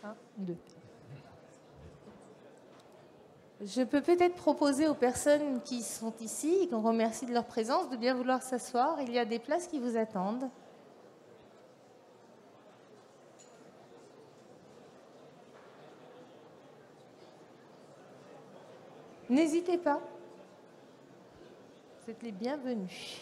Un, deux. Je peux peut-être proposer aux personnes qui sont ici et qu'on remercie de leur présence de bien vouloir s'asseoir. Il y a des places qui vous attendent. N'hésitez pas. Vous êtes les bienvenus.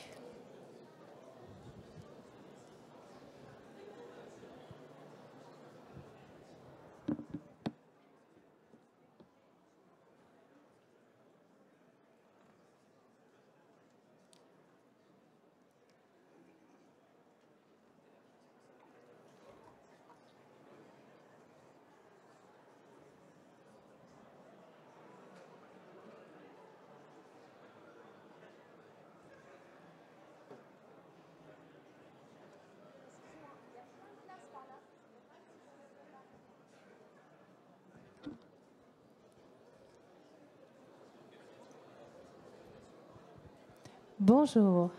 Bonjour.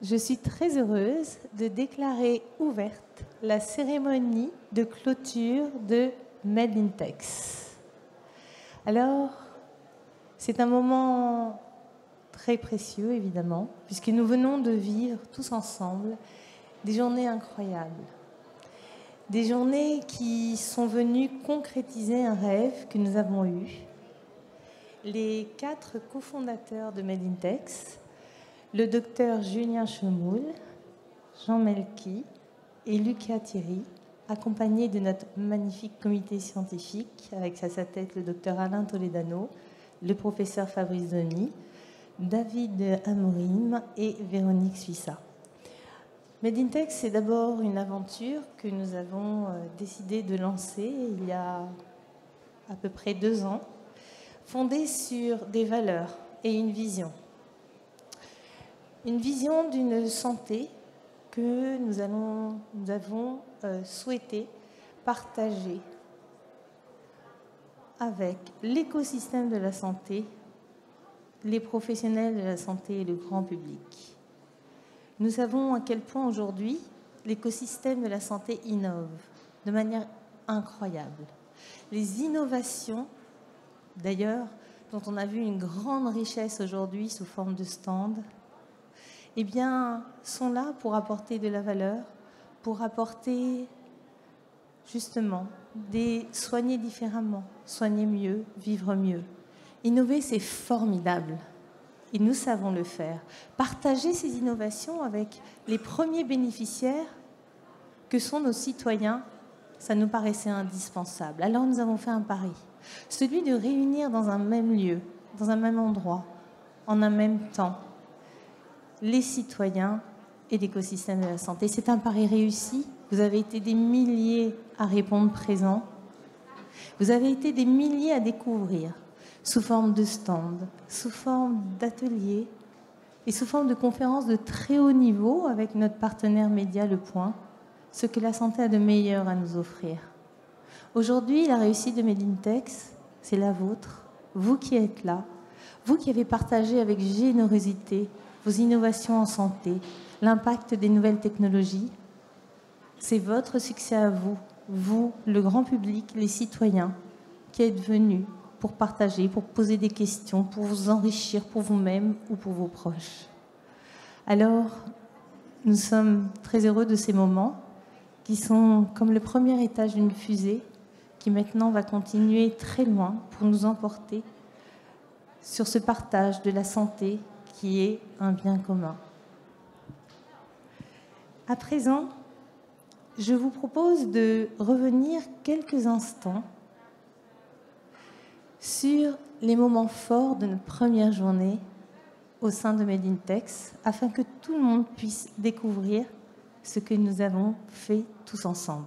Je suis très heureuse de déclarer ouverte la cérémonie de clôture de Medintex. Alors, c'est un moment très précieux, évidemment, puisque nous venons de vivre tous ensemble des journées incroyables. Des journées qui sont venues concrétiser un rêve que nous avons eu. Les 4 cofondateurs de Medintex, le docteur Julien Chemoul, Jean Melki et Lucas Thierry, accompagnés de notre magnifique comité scientifique, avec à sa tête le docteur Alain Toledano, le professeur Fabrice Denis, David Amorim et Véronique Suissa. Medintex, c'est d'abord une aventure que nous avons décidé de lancer il y a à peu près 2 ans, fondée sur des valeurs et une vision. Une vision d'une santé que nous avons souhaité partager avec l'écosystème de la santé, les professionnels de la santé et le grand public. Nous savons à quel point aujourd'hui l'écosystème de la santé innove de manière incroyable. Les innovations, d'ailleurs, dont on a vu une grande richesse aujourd'hui sous forme de stand, eh bien, sont là pour apporter de la valeur, pour apporter justement soigner différemment, soigner mieux, vivre mieux. Innover, c'est formidable. Et nous savons le faire. Partager ces innovations avec les premiers bénéficiaires que sont nos citoyens, ça nous paraissait indispensable. Alors nous avons fait un pari. Celui de réunir dans un même lieu, dans un même endroit, en un même temps, les citoyens et l'écosystème de la santé. C'est un pari réussi. Vous avez été des milliers à répondre présents. Vous avez été des milliers à découvrir, sous forme de stands, sous forme d'ateliers et sous forme de conférences de très haut niveau avec notre partenaire média Le Point, ce que la santé a de meilleur à nous offrir. Aujourd'hui, la réussite de Medintex, c'est la vôtre, vous qui êtes là, vous qui avez partagé avec générosité vos innovations en santé, l'impact des nouvelles technologies. C'est votre succès à vous, vous, le grand public, les citoyens, qui êtes venus pour partager, pour poser des questions, pour vous enrichir pour vous-même ou pour vos proches. Alors, nous sommes très heureux de ces moments qui sont comme le premier étage d'une fusée qui maintenant va continuer très loin pour nous emporter sur ce partage de la santé qui est un bien commun. À présent, je vous propose de revenir quelques instants sur les moments forts de notre première journée au sein de Medintex, afin que tout le monde puisse découvrir ce que nous avons fait tous ensemble.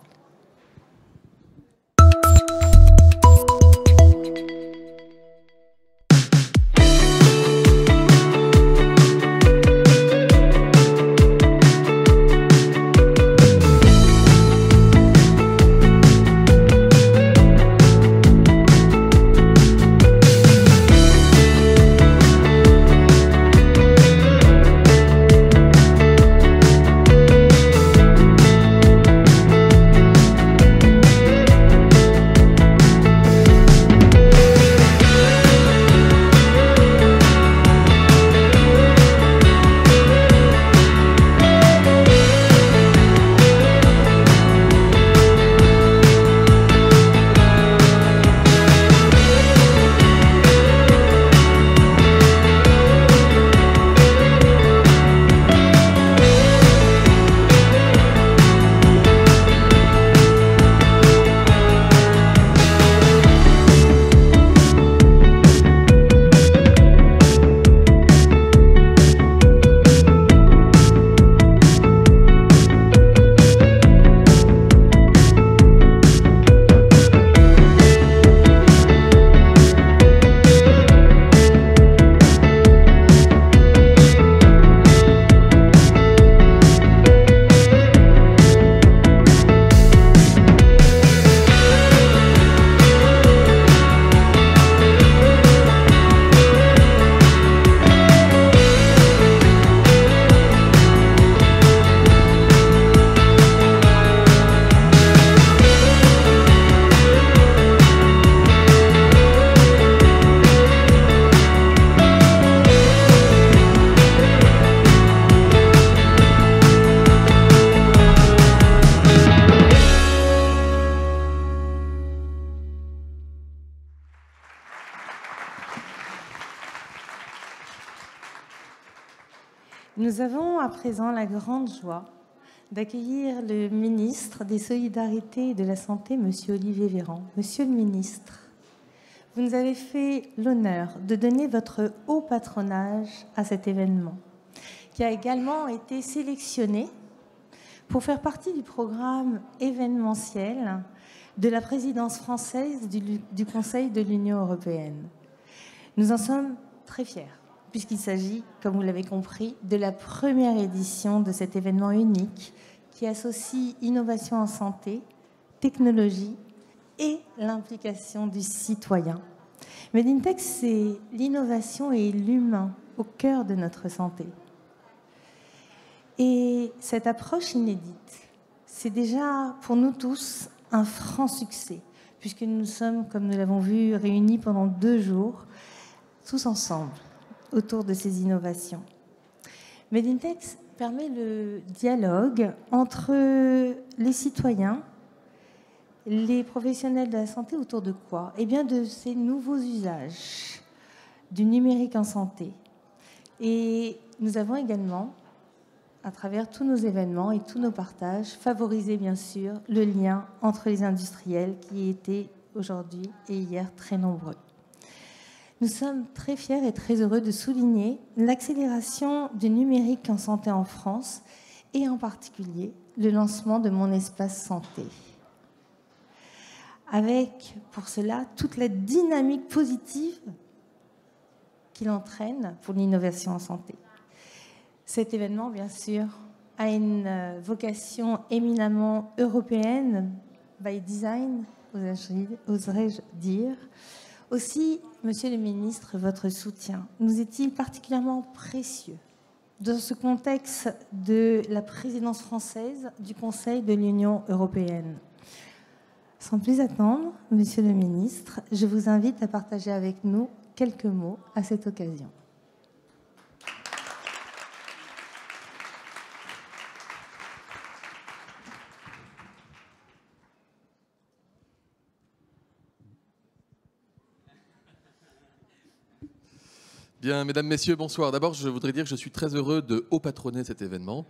Nous avons à présent la grande joie d'accueillir le ministre des Solidarités et de la Santé, Monsieur Olivier Véran. Monsieur le ministre, vous nous avez fait l'honneur de donner votre haut patronage à cet événement, qui a également été sélectionné pour faire partie du programme événementiel de la présidence française du Conseil de l'Union européenne. Nous en sommes très fiers, puisqu'il s'agit, comme vous l'avez compris, de la première édition de cet événement unique qui associe innovation en santé, technologie et l'implication du citoyen. Made in Tech, c'est l'innovation et l'humain au cœur de notre santé. Et cette approche inédite, c'est déjà pour nous tous un franc succès, puisque nous sommes, comme nous l'avons vu, réunis pendant 2 jours, tous ensemble, autour de ces innovations. Made in Tech permet le dialogue entre les citoyens, les professionnels de la santé, autour de quoi? Eh bien, de ces nouveaux usages du numérique en santé. Et nous avons également, à travers tous nos événements et tous nos partages, favorisé bien sûr le lien entre les industriels qui étaient aujourd'hui et hier très nombreux. Nous sommes très fiers et très heureux de souligner l'accélération du numérique en santé en France et en particulier le lancement de Mon Espace Santé. Avec pour cela toute la dynamique positive qu'il entraîne pour l'innovation en santé. Cet événement, bien sûr, a une vocation éminemment européenne, by design, oserais-je dire. Aussi, Monsieur le ministre, votre soutien nous est-il particulièrement précieux dans ce contexte de la présidence française du Conseil de l'Union européenne. Sans plus attendre, Monsieur le ministre, je vous invite à partager avec nous quelques mots à cette occasion. Bien, mesdames, messieurs, bonsoir. D'abord, je voudrais dire que je suis très heureux de haut patronner cet événement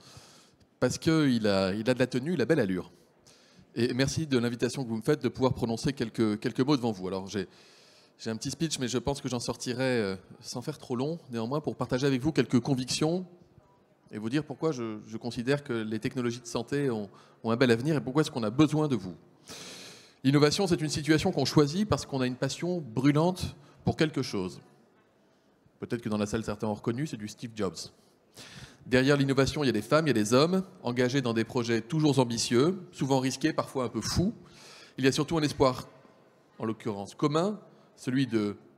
parce qu'il a de la tenue, il a belle allure. Et merci de l'invitation que vous me faites de pouvoir prononcer quelques mots devant vous. Alors, j'ai un petit speech, mais je pense que j'en sortirai sans faire trop long, néanmoins, pour partager avec vous quelques convictions et vous dire pourquoi je considère que les technologies de santé ont un bel avenir et pourquoi est-ce qu'on a besoin de vous. L'innovation, c'est une situation qu'on choisit parce qu'on a une passion brûlante pour quelque chose. Peut-être que dans la salle, certains ont reconnu, c'est du Steve Jobs. Derrière l'innovation, il y a des femmes, il y a des hommes engagés dans des projets toujours ambitieux, souvent risqués, parfois un peu fous. Il y a surtout un espoir, en l'occurrence commun, celui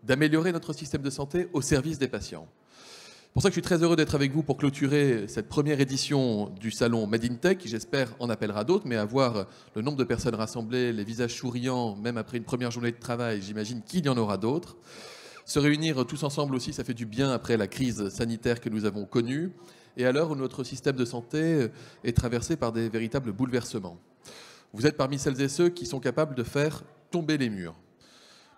d'améliorer notre système de santé au service des patients. C'est pour ça que je suis très heureux d'être avec vous pour clôturer cette première édition du salon Made in Tech, qui j'espère en appellera d'autres, mais à voir le nombre de personnes rassemblées, les visages souriants, même après une première journée de travail, j'imagine qu'il y en aura d'autres. Se réunir tous ensemble aussi, ça fait du bien après la crise sanitaire que nous avons connue et à l'heure où notre système de santé est traversé par des véritables bouleversements. Vous êtes parmi celles et ceux qui sont capables de faire tomber les murs.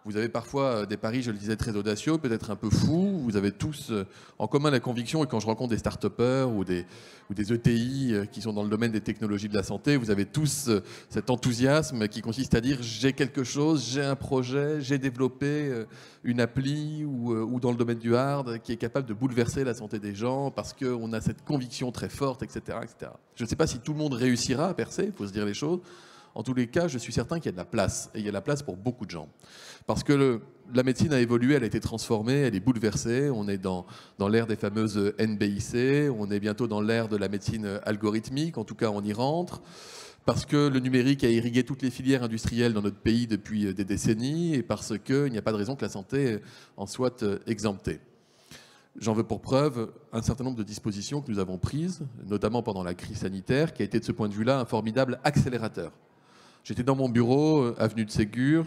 Vous avez parfois des paris, je le disais, très audacieux, peut-être un peu fous. Vous avez tous en commun la conviction, et quand je rencontre des start-upers ou des ETI qui sont dans le domaine des technologies de la santé, vous avez tous cet enthousiasme qui consiste à dire j'ai quelque chose, j'ai un projet, j'ai développé une appli ou dans le domaine du hard qui est capable de bouleverser la santé des gens parce qu'on a cette conviction très forte, etc., etc. Je ne sais pas si tout le monde réussira à percer, il faut se dire les choses. En tous les cas, je suis certain qu'il y a de la place, et il y a de la place pour beaucoup de gens. Parce que la médecine a évolué, elle a été transformée, elle est bouleversée. On est dans l'ère des fameuses NBIC, on est bientôt dans l'ère de la médecine algorithmique, en tout cas on y rentre. Parce que le numérique a irrigué toutes les filières industrielles dans notre pays depuis des décennies, et parce qu'il n'y a pas de raison que la santé en soit exemptée. J'en veux pour preuve un certain nombre de dispositions que nous avons prises, notamment pendant la crise sanitaire, qui a été de ce point de vue-là un formidable accélérateur. J'étais dans mon bureau, avenue de Ségur,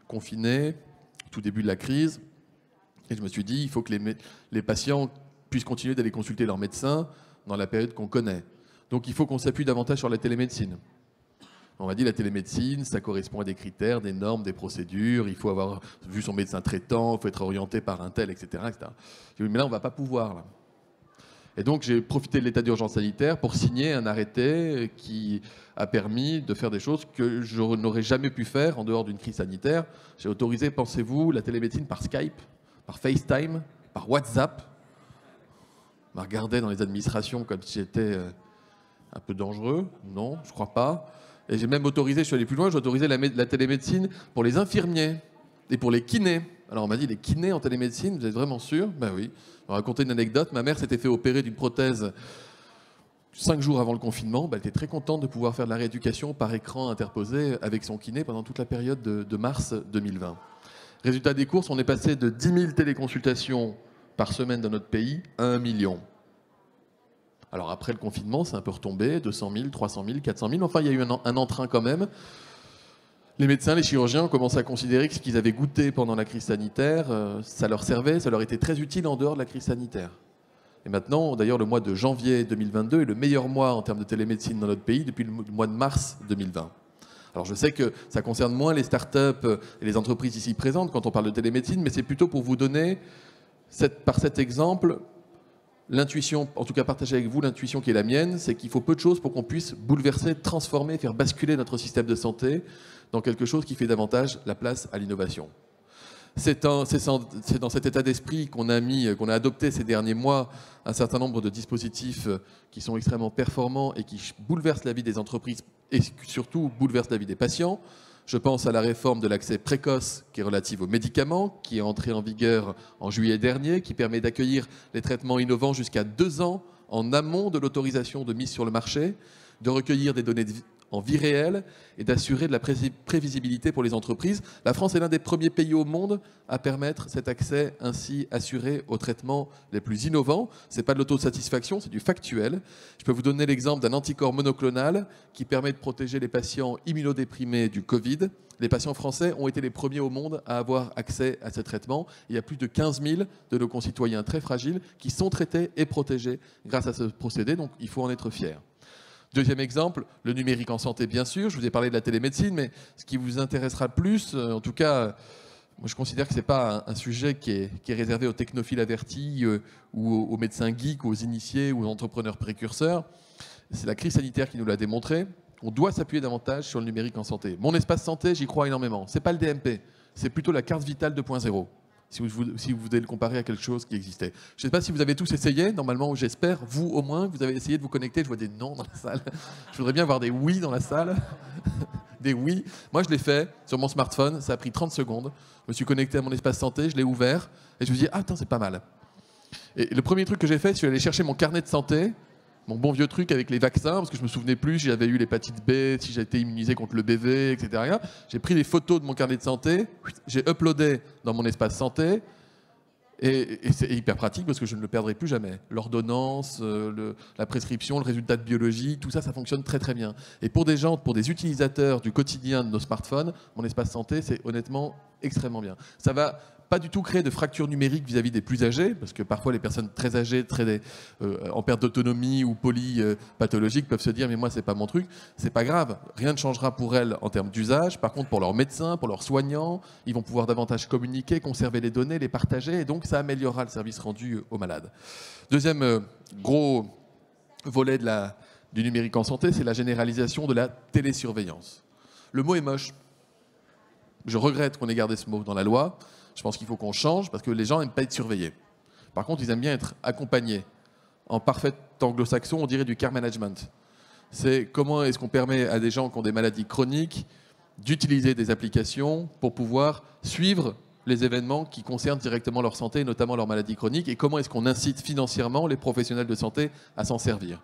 confiné, tout début de la crise, et je me suis dit, il faut que les patients puissent continuer d'aller consulter leur médecin dans la période qu'on connaît. Donc il faut qu'on s'appuie davantage sur la télémédecine. On m'a dit la télémédecine, ça correspond à des critères, des normes, des procédures, il faut avoir vu son médecin traitant, il faut être orienté par un tel, etc., etc. J'ai dit, mais là, on ne va pas pouvoir. Là. Et donc j'ai profité de l'état d'urgence sanitaire pour signer un arrêté qui a permis de faire des choses que je n'aurais jamais pu faire en dehors d'une crise sanitaire. J'ai autorisé, pensez-vous, la télémédecine par Skype, par FaceTime, par WhatsApp. On m'a regardé dans les administrations comme si j'étais un peu dangereux. Non, je ne crois pas. Et j'ai même autorisé, je suis allé plus loin, j'ai autorisé la télémédecine pour les infirmiers et pour les kinés. Alors on m'a dit, les kinés en télémédecine, vous êtes vraiment sûr? Ben oui. On m'a raconté une anecdote. Ma mère s'était fait opérer d'une prothèse 5 jours avant le confinement. Ben, elle était très contente de pouvoir faire de la rééducation par écran interposé avec son kiné pendant toute la période de mars 2020. Résultat des courses, on est passé de 10 000 téléconsultations par semaine dans notre pays à 1 million. Alors après le confinement, c'est un peu retombé, 200 000, 300 000, 400 000. Enfin, il y a eu un entrain quand même. Les médecins, les chirurgiens ont commencé à considérer que ce qu'ils avaient goûté pendant la crise sanitaire, ça leur servait, ça leur était très utile en dehors de la crise sanitaire. Et maintenant, d'ailleurs, le mois de janvier 2022 est le meilleur mois en termes de télémédecine dans notre pays depuis le mois de mars 2020. Alors je sais que ça concerne moins les startups et les entreprises ici présentes quand on parle de télémédecine, mais c'est plutôt pour vous donner, par cet exemple, l'intuition, en tout cas partager avec vous l'intuition qui est la mienne, c'est qu'il faut peu de choses pour qu'on puisse bouleverser, transformer, faire basculer notre système de santé dans quelque chose qui fait davantage la place à l'innovation. C'est dans cet état d'esprit qu'on a adopté ces derniers mois un certain nombre de dispositifs qui sont extrêmement performants et qui bouleversent la vie des entreprises et surtout bouleversent la vie des patients. Je pense à la réforme de l'accès précoce qui est relative aux médicaments, qui est entrée en vigueur en juillet dernier, qui permet d'accueillir les traitements innovants jusqu'à 2 ans en amont de l'autorisation de mise sur le marché, de recueillir des données en vie réelle et d'assurer de la prévisibilité pour les entreprises. La France est l'un des premiers pays au monde à permettre cet accès ainsi assuré aux traitements les plus innovants. Ce n'est pas de l'autosatisfaction, c'est du factuel. Je peux vous donner l'exemple d'un anticorps monoclonal qui permet de protéger les patients immunodéprimés du Covid. Les patients français ont été les premiers au monde à avoir accès à ce traitement. Il y a plus de 15 000 de nos concitoyens très fragiles qui sont traités et protégés grâce à ce procédé, donc il faut en être fier. Deuxième exemple, le numérique en santé, bien sûr. Je vous ai parlé de la télémédecine, mais ce qui vous intéressera le plus, en tout cas, moi je considère que ce n'est pas un sujet qui est réservé aux technophiles avertis ou aux médecins geeks, aux initiés ou aux entrepreneurs précurseurs. C'est la crise sanitaire qui nous l'a démontré. On doit s'appuyer davantage sur le numérique en santé. Mon espace santé, j'y crois énormément. Ce n'est pas le DMP, c'est plutôt la carte vitale 2.0. Si vous devez le comparer à quelque chose qui existait. Je ne sais pas si vous avez tous essayé, normalement, j'espère, vous au moins, vous avez essayé de vous connecter. Je vois des non dans la salle. Je voudrais bien avoir des oui dans la salle. Des oui. Moi, je l'ai fait sur mon smartphone, ça a pris 30 secondes. Je me suis connecté à mon espace santé, je l'ai ouvert, et je me suis dit, ah, putain, c'est pas mal. Et le premier truc que j'ai fait, c'est aller chercher mon carnet de santé, mon bon vieux truc avec les vaccins, parce que je me souvenais plus si j'avais eu l'hépatite B, si j'ai été immunisé contre le BV, etc. J'ai pris les photos de mon carnet de santé, j'ai uploadé dans mon espace santé, et c'est hyper pratique parce que je ne le perdrai plus jamais. L'ordonnance, la prescription, le résultat de biologie, tout ça, ça fonctionne très très bien. Et pour des gens, pour des utilisateurs du quotidien de nos smartphones, mon espace santé, c'est honnêtement extrêmement bien. Ça va pas du tout créer de fracture numérique vis-à-vis des plus âgés, parce que parfois les personnes très âgées, en perte d'autonomie ou polypathologiques peuvent se dire mais moi c'est pas mon truc. C'est pas grave, rien ne changera pour elles en termes d'usage. Par contre pour leurs médecins, pour leurs soignants, ils vont pouvoir davantage communiquer, conserver les données, les partager, et donc ça améliorera le service rendu aux malades. Deuxième gros volet du numérique en santé, c'est la généralisation de la télésurveillance. Le mot est moche. Je regrette qu'on ait gardé ce mot dans la loi. Je pense qu'il faut qu'on change parce que les gens n'aiment pas être surveillés. Par contre, ils aiment bien être accompagnés. En parfait anglo-saxon, on dirait du care management. C'est comment est-ce qu'on permet à des gens qui ont des maladies chroniques d'utiliser des applications pour pouvoir suivre les événements qui concernent directement leur santé, notamment leur maladie chronique, et comment est-ce qu'on incite financièrement les professionnels de santé à s'en servir.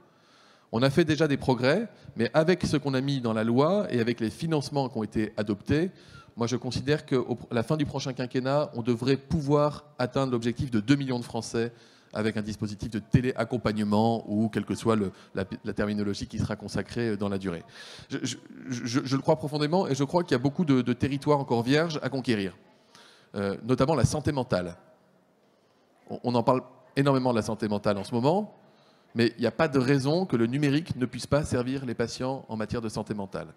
On a fait déjà des progrès, mais avec ce qu'on a mis dans la loi et avec les financements qui ont été adoptés, moi, je considère qu'à la fin du prochain quinquennat, on devrait pouvoir atteindre l'objectif de 2 millions de Français avec un dispositif de téléaccompagnement ou quelle que soit la terminologie qui sera consacrée dans la durée. Je le crois profondément et je crois qu'il y a beaucoup de territoires encore vierges à conquérir, notamment la santé mentale. On en parle énormément de la santé mentale en ce moment, mais il n'y a pas de raison que le numérique ne puisse pas servir les patients en matière de santé mentale,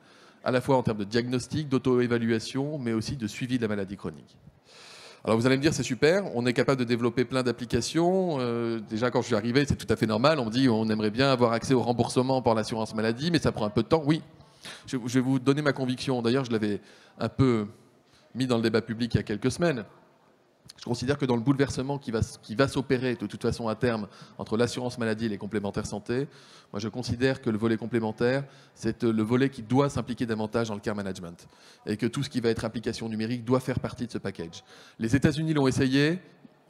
à la fois en termes de diagnostic, d'auto-évaluation, mais aussi de suivi de la maladie chronique. Alors vous allez me dire, c'est super, on est capable de développer plein d'applications. Déjà, quand je suis arrivé, c'est tout à fait normal. On me dit, on aimerait bien avoir accès au remboursement par l'assurance maladie, mais ça prend un peu de temps. Oui, je vais vous donner ma conviction. D'ailleurs, je l'avais un peu mis dans le débat public il y a quelques semaines. Je considère que dans le bouleversement qui va s'opérer de toute façon à terme entre l'assurance maladie et les complémentaires santé, moi je considère que le volet complémentaire, c'est le volet qui doit s'impliquer davantage dans le care management et que tout ce qui va être application numérique doit faire partie de ce package. Les États-Unis l'ont essayé.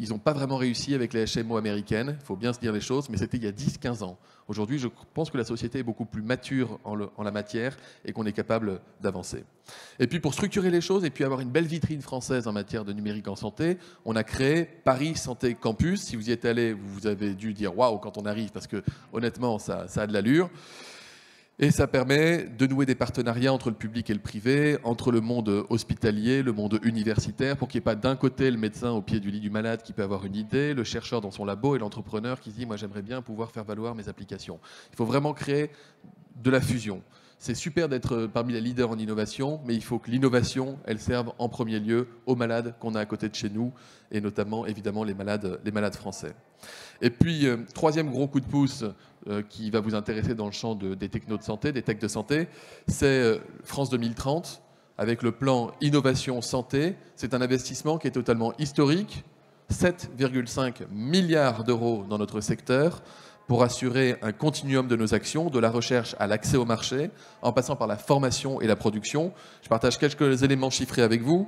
Ils n'ont pas vraiment réussi avec les HMO américaines, il faut bien se dire les choses, mais c'était il y a 10-15 ans. Aujourd'hui, je pense que la société est beaucoup plus mature en la matière et qu'on est capable d'avancer. Et puis pour structurer les choses et puis avoir une belle vitrine française en matière de numérique en santé, on a créé Paris Santé Campus. Si vous y êtes allé, vous avez dû dire « waouh » quand on arrive, parce que honnêtement, ça a de l'allure. Et ça permet de nouer des partenariats entre le public et le privé, entre le monde hospitalier, le monde universitaire, pour qu'il n'y ait pas d'un côté le médecin au pied du lit du malade qui peut avoir une idée, le chercheur dans son labo et l'entrepreneur qui se dit « moi j'aimerais bien pouvoir faire valoir mes applications ». Il faut vraiment créer de la fusion. C'est super d'être parmi les leaders en innovation, mais il faut que l'innovation, elle serve en premier lieu aux malades qu'on a à côté de chez nous, et notamment, évidemment, les malades français. Et puis, troisième gros coup de pouce qui va vous intéresser dans le champ des technos de santé, des techs de santé, c'est France 2030, avec le plan Innovation Santé. C'est un investissement qui est totalement historique, 7,5 milliards d'euros dans notre secteur, pour assurer un continuum de nos actions, de la recherche à l'accès au marché, en passant par la formation et la production. Je partage quelques éléments chiffrés avec vous.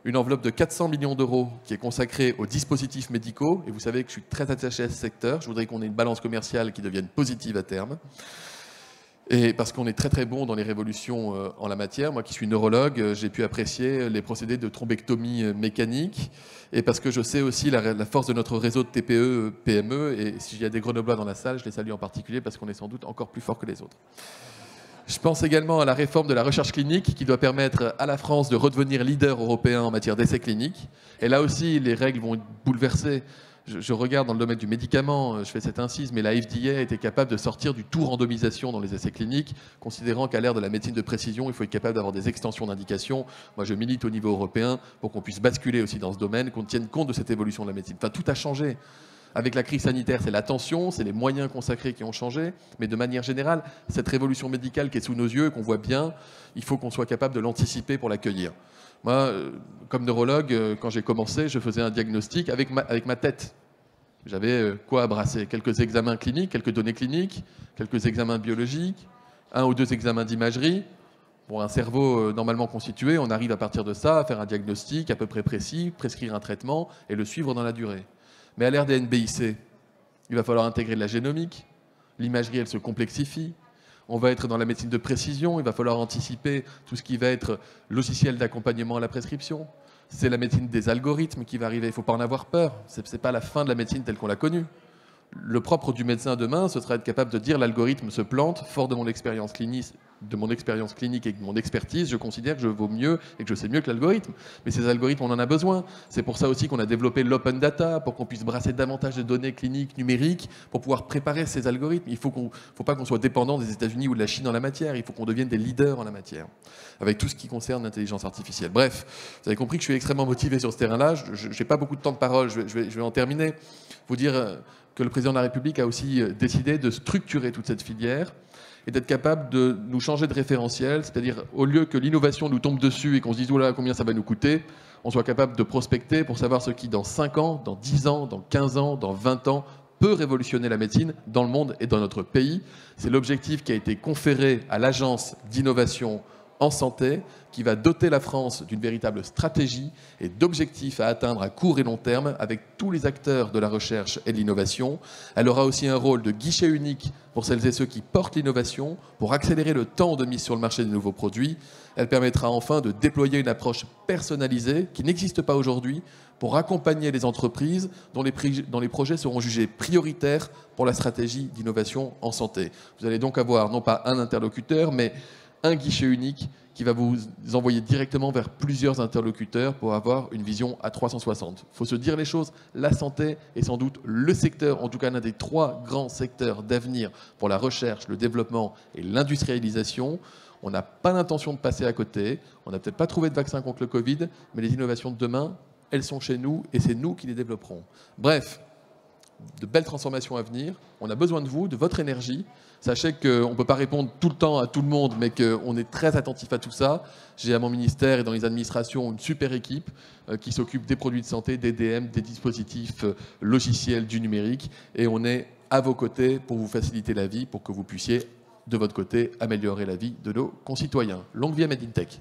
Une enveloppe de 400 millions d'euros qui est consacrée aux dispositifs médicaux. Et vous savez que je suis très attaché à ce secteur. Je voudrais qu'on ait une balance commerciale qui devienne positive à terme. Et parce qu'on est très très bon dans les révolutions en la matière. Moi qui suis neurologue, j'ai pu apprécier les procédés de thrombectomie mécanique. Et parce que je sais aussi la force de notre réseau de TPE, PME. Et s'il y a des Grenoblois dans la salle, je les salue en particulier parce qu'on est sans doute encore plus fort que les autres. Je pense également à la réforme de la recherche clinique qui doit permettre à la France de redevenir leader européen en matière d'essais cliniques. Et là aussi, les règles vont être bouleversées. Je regarde dans le domaine du médicament, je fais cette incise, mais la FDA était capable de sortir du tout randomisation dans les essais cliniques, considérant qu'à l'ère de la médecine de précision, il faut être capable d'avoir des extensions d'indication. Moi, je milite au niveau européen pour qu'on puisse basculer aussi dans ce domaine, qu'on tienne compte de cette évolution de la médecine. Enfin, tout a changé. Avec la crise sanitaire, c'est l'attention, c'est les moyens consacrés qui ont changé, mais de manière générale, cette révolution médicale qui est sous nos yeux, qu'on voit bien, il faut qu'on soit capable de l'anticiper pour l'accueillir. Moi, comme neurologue, quand j'ai commencé, je faisais un diagnostic avec ma tête. J'avais quoi à brasser? Quelques examens cliniques, quelques données cliniques, quelques examens biologiques, 1 ou 2 examens d'imagerie. Pour un cerveau normalement constitué, on arrive à partir de ça à faire un diagnostic à peu près précis, prescrire un traitement et le suivre dans la durée. Mais à l'ère des NBIC, il va falloir intégrer de la génomique. L'imagerie, elle se complexifie. On va être dans la médecine de précision. Il va falloir anticiper tout ce qui va être logiciel d'accompagnement à la prescription. C'est la médecine des algorithmes qui va arriver. Il ne faut pas en avoir peur. Ce n'est pas la fin de la médecine telle qu'on l'a connue. Le propre du médecin demain, ce sera être capable de dire l'algorithme se plante. Fort de mon expérience clinique et de mon expertise, je considère que je vaux mieux et que je sais mieux que l'algorithme. Mais ces algorithmes, on en a besoin. C'est pour ça aussi qu'on a développé l'open data, pour qu'on puisse brasser davantage de données cliniques, numériques, pour pouvoir préparer ces algorithmes. Il ne faut pas qu'on soit dépendant des États-Unis ou de la Chine en la matière. Il faut qu'on devienne des leaders en la matière, avec tout ce qui concerne l'intelligence artificielle. Bref, vous avez compris que je suis extrêmement motivé sur ce terrain-là. Je n'ai pas beaucoup de temps de parole, je vais en terminer. Vous dire que le président de la République a aussi décidé de structurer toute cette filière et d'être capable de nous changer de référentiel, c'est-à-dire au lieu que l'innovation nous tombe dessus et qu'on se dise « oh là, combien ça va nous coûter », on soit capable de prospecter pour savoir ce qui, dans 5 ans, dans 10 ans, dans 15 ans, dans 20 ans, peut révolutionner la médecine dans le monde et dans notre pays. C'est l'objectif qui a été conféré à l'Agence d'innovation en santé, qui va doter la France d'une véritable stratégie et d'objectifs à atteindre à court et long terme avec tous les acteurs de la recherche et de l'innovation. Elle aura aussi un rôle de guichet unique pour celles et ceux qui portent l'innovation, pour accélérer le temps de mise sur le marché des nouveaux produits. Elle permettra enfin de déployer une approche personnalisée qui n'existe pas aujourd'hui pour accompagner les entreprises dont les projets seront jugés prioritaires pour la stratégie d'innovation en santé. Vous allez donc avoir non pas un interlocuteur, mais un guichet unique qui va vous envoyer directement vers plusieurs interlocuteurs pour avoir une vision à 360. Il faut se dire les choses, la santé est sans doute le secteur, en tout cas l'un des 3 grands secteurs d'avenir pour la recherche, le développement et l'industrialisation. On n'a pas l'intention de passer à côté, on n'a peut-être pas trouvé de vaccin contre le Covid, mais les innovations de demain, elles sont chez nous et c'est nous qui les développerons. Bref, de belles transformations à venir. On a besoin de vous, de votre énergie. Sachez qu'on ne peut pas répondre tout le temps à tout le monde, mais qu'on est très attentif à tout ça. J'ai à mon ministère et dans les administrations une super équipe qui s'occupe des produits de santé, des DM, des dispositifs logiciels, du numérique. Et on est à vos côtés pour vous faciliter la vie, pour que vous puissiez, de votre côté, améliorer la vie de nos concitoyens. Longue vie à Made in Tech.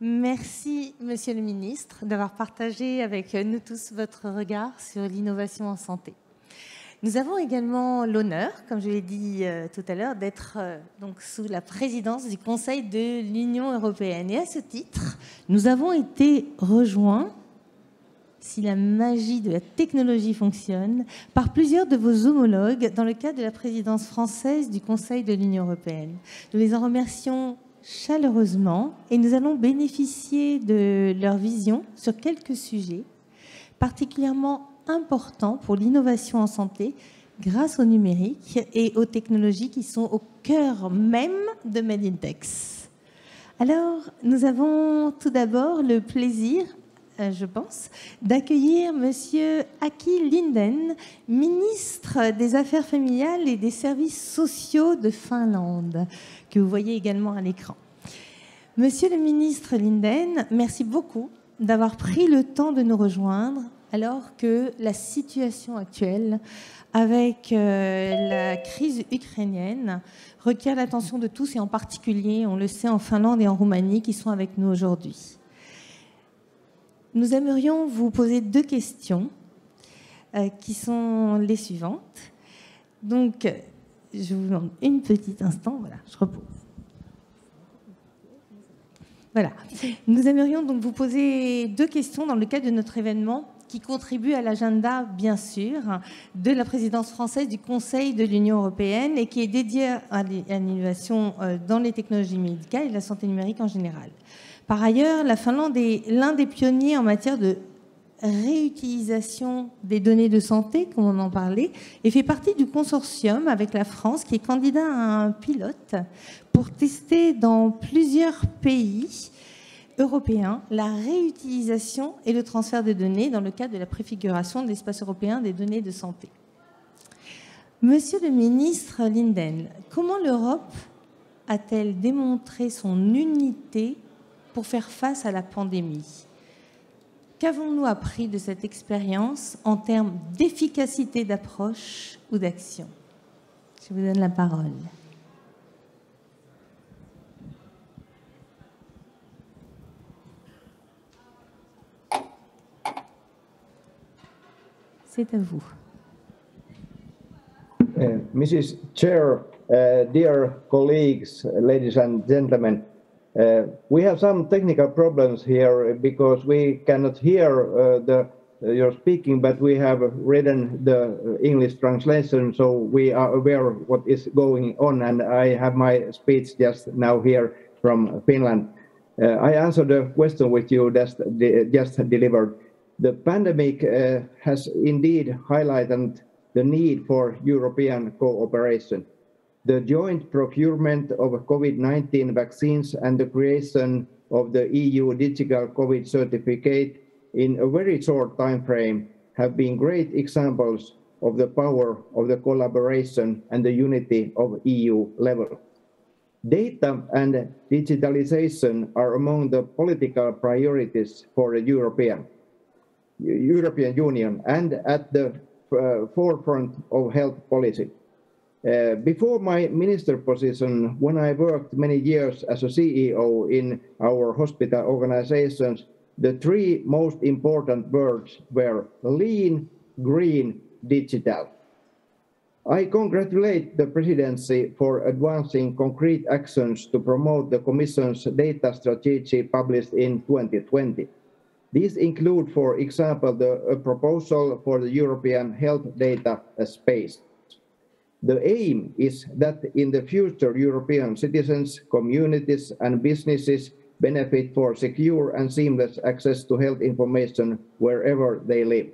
Merci, Monsieur le Ministre, d'avoir partagé avec nous tous votre regard sur l'innovation en santé. Nous avons également l'honneur, comme je l'ai dit tout à l'heure, d'être donc sous la présidence du Conseil de l'Union européenne. Et à ce titre, nous avons été rejoints, si la magie de la technologie fonctionne, par plusieurs de vos homologues dans le cadre de la présidence française du Conseil de l'Union européenne. Nous les en remercions chaleureusement et nous allons bénéficier de leur vision sur quelques sujets particulièrement importants pour l'innovation en santé grâce au numérique et aux technologies qui sont au cœur même de Made in Tech. Alors, nous avons tout d'abord le plaisir, je pense, d'accueillir Monsieur Aki Lindén, ministre des Affaires familiales et des services sociaux de Finlande, que vous voyez également à l'écran. Monsieur le ministre Lindén, merci beaucoup d'avoir pris le temps de nous rejoindre alors que la situation actuelle avec la crise ukrainienne requiert l'attention de tous et en particulier, on le sait, en Finlande et en Roumanie qui sont avec nous aujourd'hui. Nous aimerions vous poser 2 questions qui sont les suivantes. Donc, je vous demande un petit instant. Voilà, je repose. Voilà. Nous aimerions donc vous poser 2 questions dans le cadre de notre événement qui contribue à l'agenda, bien sûr, de la présidence française du Conseil de l'Union européenne et qui est dédié à l'innovation dans les technologies médicales et la santé numérique en général. Par ailleurs, la Finlande est l'un des pionniers en matière de réutilisation des données de santé, comme on en parlait, et fait partie du consortium avec la France qui est candidat à un pilote pour tester dans plusieurs pays européens la réutilisation et le transfert de données dans le cadre de la préfiguration de l'espace européen des données de santé. Monsieur le ministre Lindén, comment l'Europe a-t-elle démontré son unité pour faire face à la pandémie? Qu'avons-nous appris de cette expérience en termes d'efficacité d'approche ou d'action? Je vous donne la parole. C'est à vous. Mrs. Chair, dear colleagues, ladies and gentlemen, we have some technical problems here because we cannot hear your speaking, but we have written the English translation, so we are aware of what is going on, and I have my speech just now here from Finland. I answered the question which you just delivered. The pandemic has indeed highlighted the need for European cooperation. The joint procurement of COVID-19 vaccines and the creation of the EU digital COVID certificate in a very short time frame have been great examples of the power of the collaboration and the unity of EU level. Data and digitalization are among the political priorities for the European Union and at the forefront of health policy. Before my minister position, when I worked many years as a CEO in our hospital organizations, the 3 most important words were lean, green, digital. I congratulate the presidency for advancing concrete actions to promote the Commission's data strategy published in 2020. These include, for example, a proposal for the European health data space. The aim is that in the future, European citizens, communities, and businesses benefit for secure and seamless access to health information wherever they live.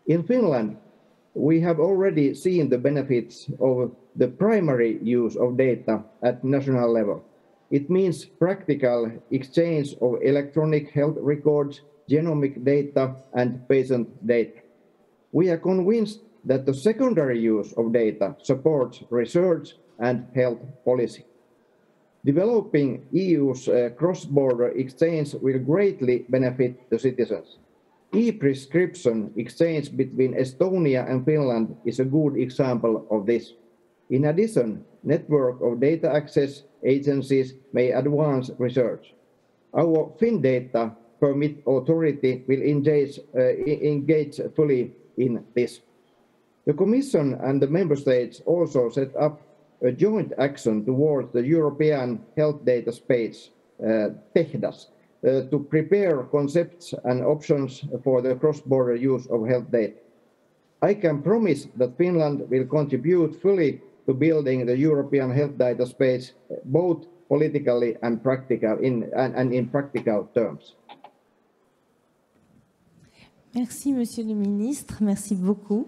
In Finland, we have already seen the benefits of the primary use of data at national level. It means practical exchange of electronic health records, genomic data, and patient data. We are convinced that the secondary use of data supports research and health policy. Developing EU's cross-border exchange will greatly benefit the citizens. E-prescription exchange between Estonia and Finland is a good example of this. In addition, network of data access agencies may advance research. Our FinData Permit Authority will engage fully in this. The Commission and the Member States also set up a joint action towards the European Health Data Space, TEHDAS, to prepare concepts and options for the cross-border use of health data. I can promise that Finland will contribute fully to building the European health data space, both politically and in practical terms. Merci, Monsieur le Ministre. Merci beaucoup.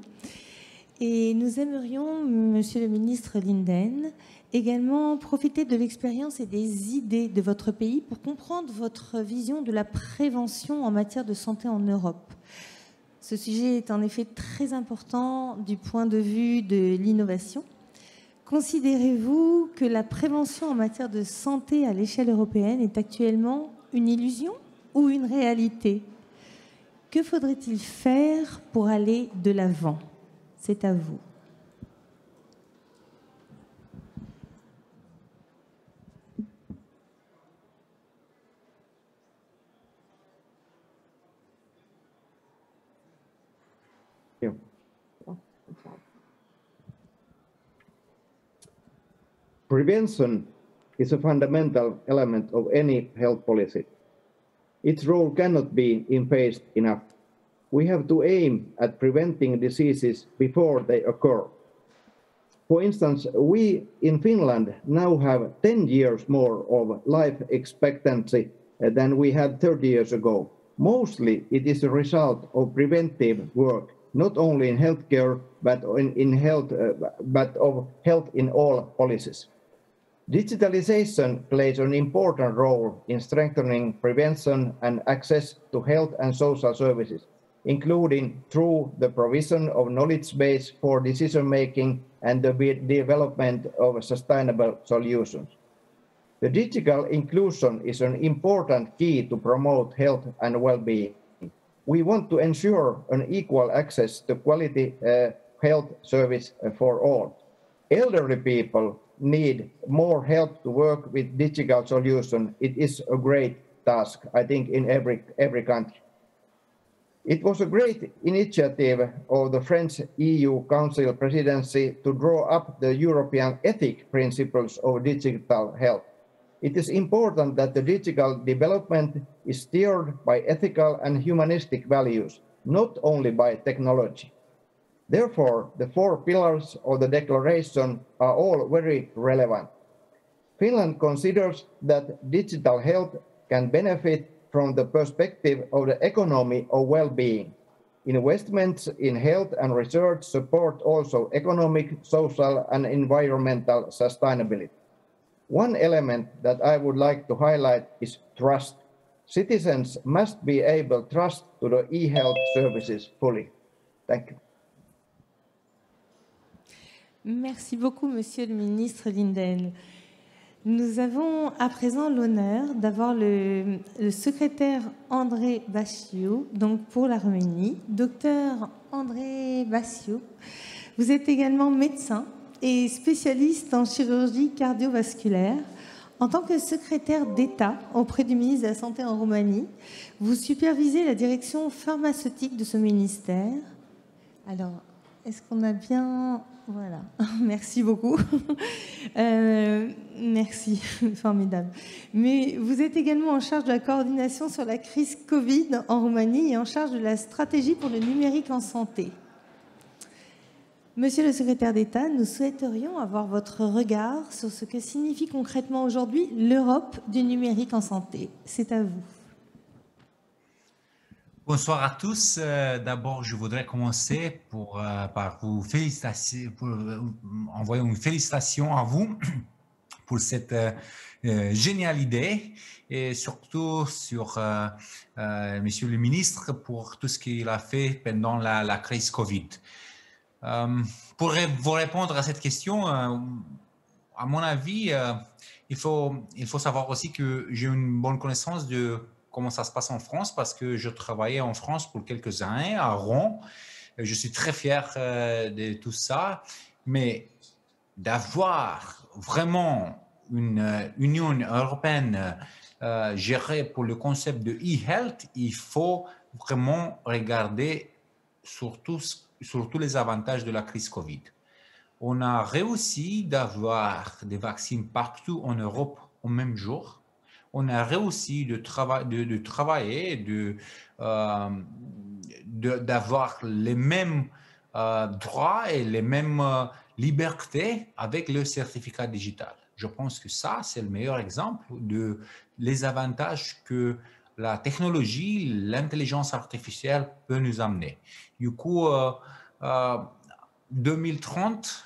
Et nous aimerions, Monsieur le Ministre Linden, également profiter de l'expérience et des idées de votre pays pour comprendre votre vision de la prévention en matière de santé en Europe. Ce sujet est en effet très important du point de vue de l'innovation. Considérez-vous que la prévention en matière de santé à l'échelle européenne est actuellement une illusion ou une réalité? Que faudrait-il faire pour aller de l'avant? C'est à vous. Prevention is a fundamental element of any health policy. Its role cannot be emphasized enough. We have to aim at preventing diseases before they occur. For instance, we in Finland now have 10 years more of life expectancy than we had 30 years ago. Mostly it is a result of preventive work, not only in healthcare, but of health in all policies. Digitalization plays an important role in strengthening prevention and access to health and social services, including through the provision of knowledge base for decision-making and the development of sustainable solutions. The digital inclusion is an important key to promote health and well-being. We want to ensure an equal access to quality health service for all. Elderly people need more help to work with digital solutions. It is a great task, I think, in every country. It was a great initiative of the French EU Council presidency to draw up the European ethic principles of digital health. It is important that the digital development is steered by ethical and humanistic values, not only by technology. Therefore, the 4 pillars of the declaration are all very relevant. Finland considers that digital health can benefit from the perspective of the economy of well-being. Investments in health and research support also economic, social, and environmental sustainability. One element that I would like to highlight is trust. Citizens must be able to trust to the e-health services fully. Thank you. Merci beaucoup, Monsieur le Ministre Linden. Nous avons à présent l'honneur d'avoir le secrétaire Andrei Baciu, donc pour la Roumanie. Docteur Andrei Baciu, vous êtes également médecin et spécialiste en chirurgie cardiovasculaire. En tant que secrétaire d'État auprès du ministre de la Santé en Roumanie, vous supervisez la direction pharmaceutique de ce ministère. Alors, est-ce qu'on a bien... Voilà, merci beaucoup. Merci, formidable. Mais vous êtes également en charge de la coordination sur la crise Covid en Roumanie et en charge de la stratégie pour le numérique en santé. Monsieur le secrétaire d'État, nous souhaiterions avoir votre regard sur ce que signifie concrètement aujourd'hui l'Europe du numérique en santé. C'est à vous. Bonsoir à tous. D'abord, je voudrais commencer par vous féliciter, envoyer une félicitation à vous pour cette géniale idée et surtout sur Monsieur le ministre pour tout ce qu'il a fait pendant la crise Covid. Pour vous répondre à cette question, à mon avis, il faut savoir aussi que j'ai une bonne connaissance de comment ça se passe en France parce que je travaillais en France pour quelques années à Rouen. Je suis très fier de tout ça, mais d'avoir vraiment une Union européenne gérée pour le concept de e-health, il faut vraiment regarder sur tous les avantages de la crise Covid. On a réussi d'avoir des vaccins partout en Europe au même jour. On a réussi de travailler, d'avoir les mêmes droits et les mêmes libertés avec le certificat digital. Je pense que ça, c'est le meilleur exemple de les avantages que la technologie, l'intelligence artificielle peut nous amener. Du coup, 2030,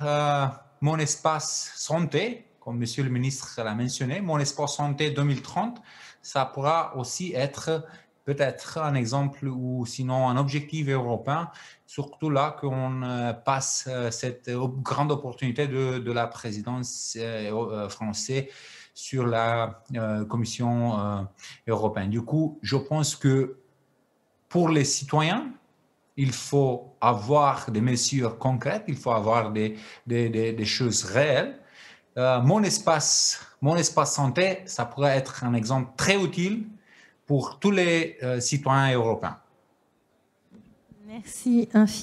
mon espace santé, comme Monsieur le ministre l'a mentionné, mon espace santé 2030, ça pourra aussi être peut-être un exemple ou sinon un objectif européen, surtout là qu'on passe cette grande opportunité de la présidence française sur la Commission européenne. Du coup, je pense que pour les citoyens, il faut avoir des mesures concrètes, il faut avoir des choses réelles. Mon espace santé, ça pourrait être un exemple très utile pour tous les citoyens européens. Merci infiniment.